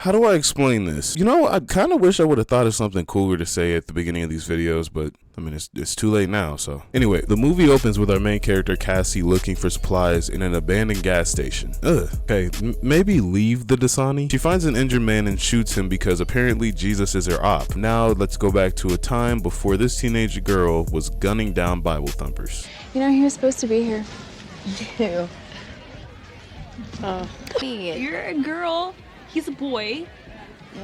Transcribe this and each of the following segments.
How do I explain this? You know, I kind of wish I would have thought of something cooler to say at the beginning of these videos, but I mean, it's too late now, so. Anyway, the movie opens with our main character, Cassie, looking for supplies in an abandoned gas station. Okay, maybe leave the Dasani? She finds an injured man and shoots him because apparently Jesus is her op. Now, let's go back to a time before this teenage girl was gunning down Bible thumpers. You know, he was supposed to be here. Ew. Oh. You're a girl, he's a boy.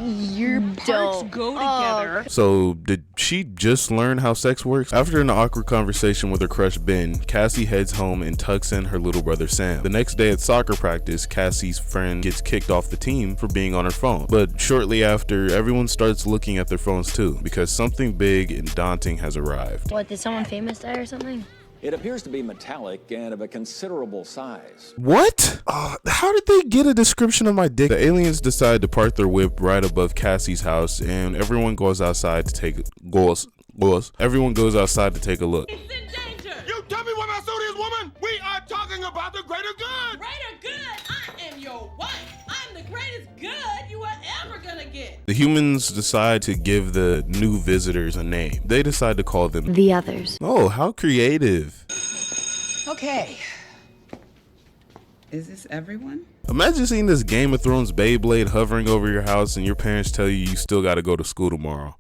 Your Parts go together. So, did she just learn how sex works? After an awkward conversation with her crush Ben, Cassie heads home and tucks in her little brother Sam. The next day at soccer practice, Cassie's friend gets kicked off the team for being on her phone. But shortly after, everyone starts looking at their phones too, because something big and daunting has arrived. What, did someone famous die or something? It appears to be metallic and of a considerable size. What? How did they get a description of my dick? The aliens decide to park their whip right above Cassie's house, and everyone goes outside to take Everyone goes outside to take a look. It's in danger. You tell me what my suit is, woman. We are talking about the greater good. Greater good? I am your wife. I'm the greatest good you are ever gonna get. The humans decide to give the new visitors a name. They decide to call them The Others. Oh, how creative. Okay. Is this everyone? Imagine seeing this Game of Thrones Beyblade hovering over your house and your parents tell you still gotta go to school tomorrow.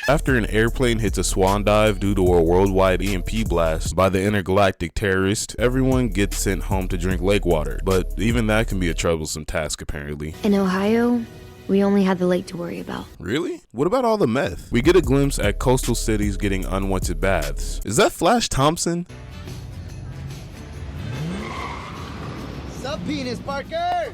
After an airplane hits a swan dive due to a worldwide EMP blast by the intergalactic terrorist, everyone gets sent home to drink lake water. But even that can be a troublesome task, apparently. In Ohio, we only had the lake to worry about. Really? What about all the meth? We get a glimpse at coastal cities getting unwanted baths. Is that Flash Thompson? Sup, penis Parker?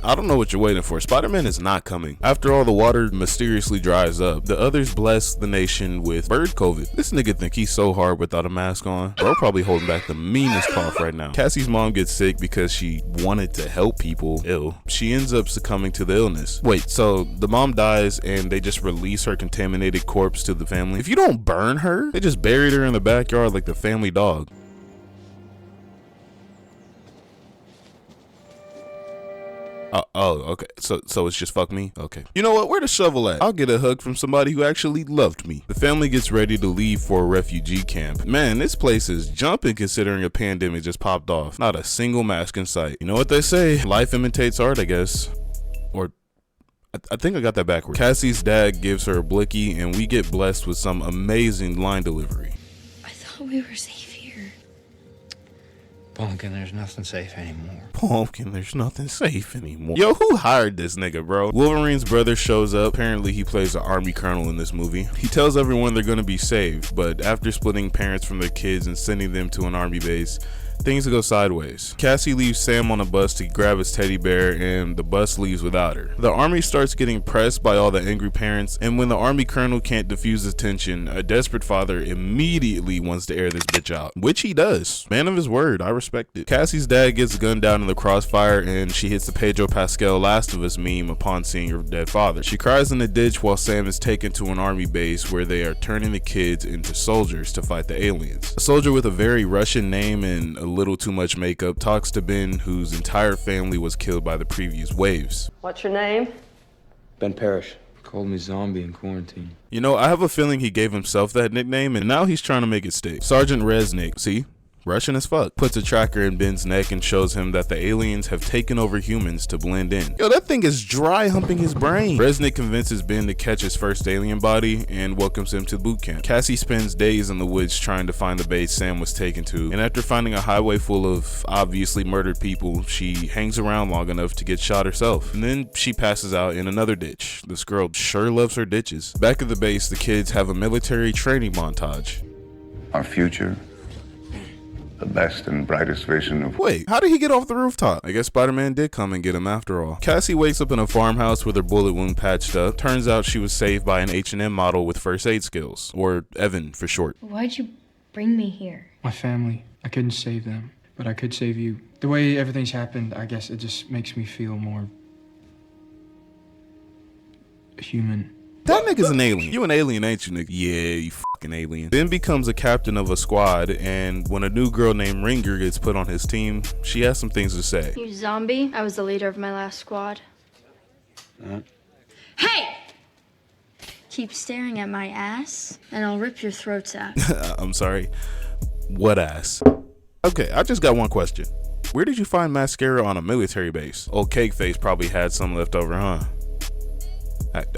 I don't know what you're waiting for. Spider-Man is not coming. After all the water mysteriously dries up, the others bless the nation with bird COVID. This nigga think he's so hard without a mask on. Bro probably holding back the meanest cough right now. Cassie's mom gets sick because she wanted to help people ill. She ends up succumbing to the illness. Wait, so the mom dies and they just release her contaminated corpse to the family? If you don't burn her, they just buried her in the backyard like the family dog. Okay. So it's just fuck me? Okay. You know what? Where the shovel at? I'll get a hug from somebody who actually loved me. The family gets ready to leave for a refugee camp. Man, this place is jumping considering a pandemic just popped off. Not a single mask in sight. You know what they say? Life imitates art, I guess. Or I think I got that backwards. Cassie's dad gives her a blicky and we get blessed with some amazing line delivery. I thought we were safe here. Pumpkin, there's nothing safe anymore. Pumpkin, there's nothing safe anymore. Yo, who hired this nigga, bro? Wolverine's brother shows up. Apparently, he plays an army colonel in this movie. He tells everyone they're gonna be saved, but after splitting parents from their kids and sending them to an army base, things go sideways. Cassie leaves Sam on a bus to grab his teddy bear and the bus leaves without her. The army starts getting pressed by all the angry parents, and when the army colonel can't diffuse the tension, a desperate father immediately wants to air this bitch out, which he does. Man of his word, I respect it. Cassie's dad gets gunned down in the crossfire and she hits the Pedro Pascal Last of Us meme upon seeing her dead father. She cries in the ditch while Sam is taken to an army base where they are turning the kids into soldiers to fight the aliens. A soldier with a very Russian name and a little too much makeup talks to Ben, whose entire family was killed by the previous waves. What's your name? Ben Parrish. Called me zombie in quarantine. You know, I have a feeling he gave himself that nickname and now he's trying to make it stick. Sergeant Resnick, see? Russian as fuck, puts a tracker in Ben's neck and shows him that the aliens have taken over humans to blend in. Yo, that thing is dry humping his brain. Resnick convinces Ben to catch his first alien body and welcomes him to boot camp. Cassie spends days in the woods trying to find the base Sam was taken to, and after finding a highway full of obviously murdered people, she hangs around long enough to get shot herself, and then she passes out in another ditch. This girl sure loves her ditches. Back at the base, the kids have a military training montage. Our future, the best and brightest vision of— Wait, how did he get off the rooftop? I guess Spider-Man did come and get him after all. Cassie wakes up in a farmhouse with her bullet wound patched up. Turns out she was saved by an H&M model with first aid skills, or Evan for short. Why'd you bring me here? My family. I couldn't save them, but I could save you. The way everything's happened, I guess it just makes me feel more human. That nigga's an alien. You an alien, ain't you, nigga? Yeah, you fucking alien. Ben becomes a captain of a squad, and when a new girl named Ringer gets put on his team, she has some things to say. You zombie? I was the leader of my last squad. Hey! Keep staring at my ass, and I'll rip your throats out. I'm sorry. What ass? Okay, I just got one question. Where did you find mascara on a military base? Old Cakeface probably had some left over, huh?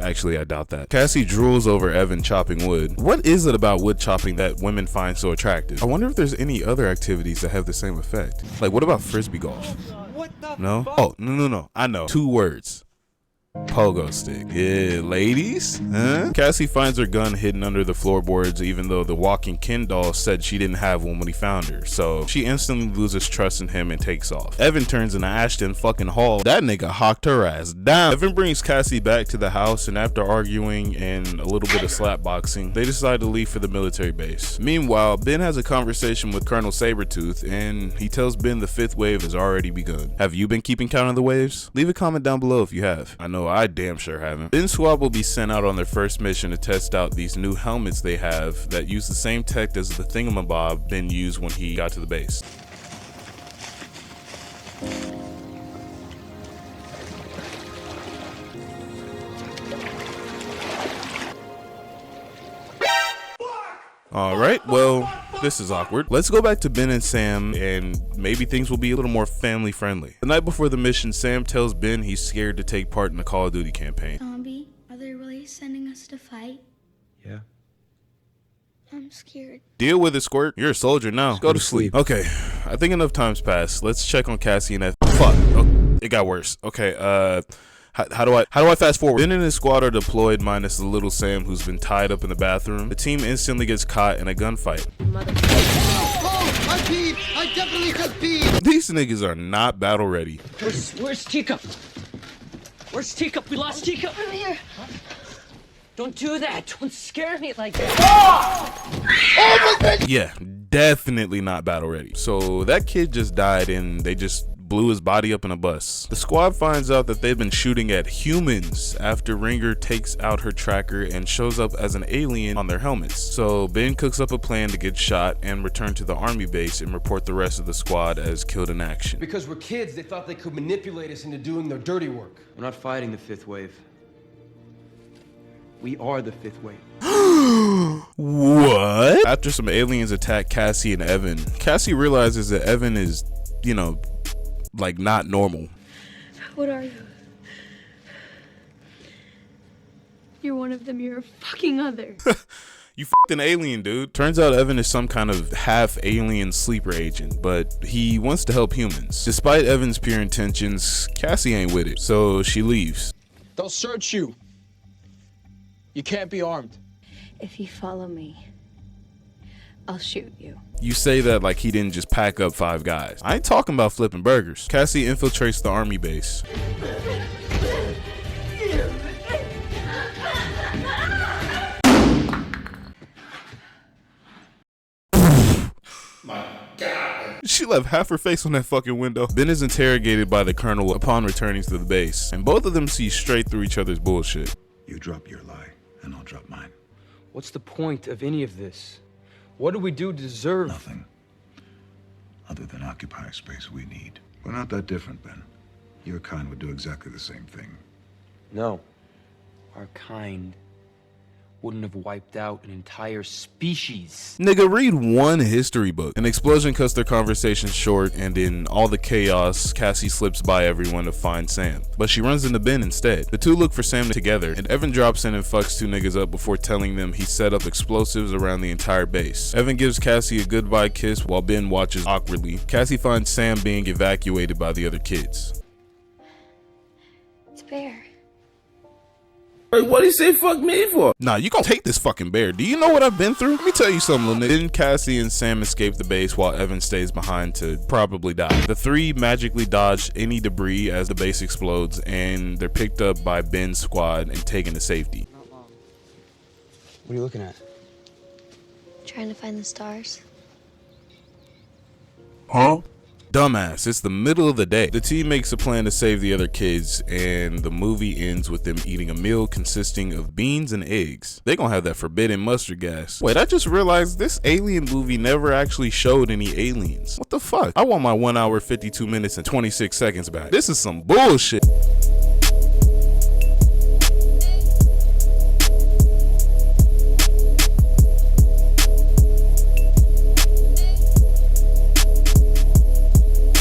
Actually, I doubt that. Cassie drools over Evan chopping wood. What is it about wood chopping that women find so attractive? I wonder if there's any other activities that have the same effect. Like, what about frisbee golf? No? Oh, no. I know. 2 words. Pogo stick. Yeah, ladies? Huh? Cassie finds her gun hidden under the floorboards, even though the walking Ken doll said she didn't have one when he found her. So she instantly loses trust in him and takes off. Evan turns into Ashton fucking Hall. That nigga hawked her ass down. Evan brings Cassie back to the house, and after arguing and a little bit of slap boxing, they decide to leave for the military base. Meanwhile, Ben has a conversation with Colonel Sabretooth, and he tells Ben the 5th wave has already begun. Have you been keeping count of the waves? Leave a comment down below if you have. I know I damn sure haven't. Ben's squad will be sent out on their first mission to test out these new helmets they have that use the same tech as the thingamabob Ben used when he got to the base. Alright, well, this is awkward. Let's go back to Ben and Sam, and maybe things will be a little more family friendly. The night before the mission, Sam tells Ben he's scared to take part in the Call of Duty campaign. Zombie, are they really sending us to fight? Yeah. I'm scared. Deal with it, Squirt. You're a soldier now. Go to sleep. Okay, I think enough time's passed. Let's check on Cassie and F. Fuck. Oh, it got worse. Okay, how do I fast forward? Ben and his squad are deployed minus the little Sam who's been tied up in the bathroom. The team instantly gets caught in a gunfight. Oh, I peed! I definitely just peed! These niggas are not battle ready. Where's Teacup? Where's Teacup? We lost Teacup. I'm here. Don't do that. Don't scare me like that. Oh my god! Yeah, definitely not battle ready. So that kid just died and they just blew his body up in a bus. The squad finds out that they've been shooting at humans after Ringer takes out her tracker and shows up as an alien on their helmets. So Ben cooks up a plan to get shot and return to the army base and report the rest of the squad as killed in action. Because we're kids, they thought they could manipulate us into doing their dirty work. We're not fighting the 5th wave. We are the 5th wave. What? After some aliens attack Cassie and Evan, Cassie realizes that Evan is, you know, like not normal. What are you? You're one of them. You're a fucking other. You fucked an alien, dude. Turns out Evan is some kind of half alien sleeper agent, but he wants to help humans. Despite Evan's pure intentions, Cassie ain't with it, so she leaves. They'll search you. You can't be armed. If you follow me, I'll shoot you. You say that like he didn't just pack up 5 guys. I ain't talking about flipping burgers. Cassie infiltrates the army base. My God. She left half her face on that fucking window. Ben is interrogated by the colonel upon returning to the base, and both of them see straight through each other's bullshit. You drop your lie, and I'll drop mine. What's the point of any of this? What do we do to deserve? Nothing. Other than occupy a space we need. We're not that different, Ben. Your kind would do exactly the same thing. No. Our kind wouldn't have wiped out an entire species. Nigga, read one history book. An explosion cuts their conversation short, and in all the chaos, Cassie slips by everyone to find Sam. But she runs into Ben instead. The two look for Sam together, and Evan drops in and fucks 2 niggas up before telling them he set up explosives around the entire base. Evan gives Cassie a goodbye kiss while Ben watches awkwardly. Cassie finds Sam being evacuated by the other kids. It's Bear. Hey, what he say fuck me for? Nah, you gonna take this fucking bear. Do you know what I've been through? Let me tell you something, little nigga. Then Cassie and Sam escape the base while Evan stays behind to probably die. The 3 magically dodge any debris as the base explodes, and they're picked up by Ben's squad and taken to safety. What are you looking at? Trying to find the stars. Huh? Dumbass, it's the middle of the day. The team makes a plan to save the other kids, and the movie ends with them eating a meal consisting of beans and eggs. They gonna have that forbidden mustard gas. Wait, I just realized this alien movie never actually showed any aliens. What the fuck? I want my 1 hour 52 minutes and 26 seconds back. This is some bullshit.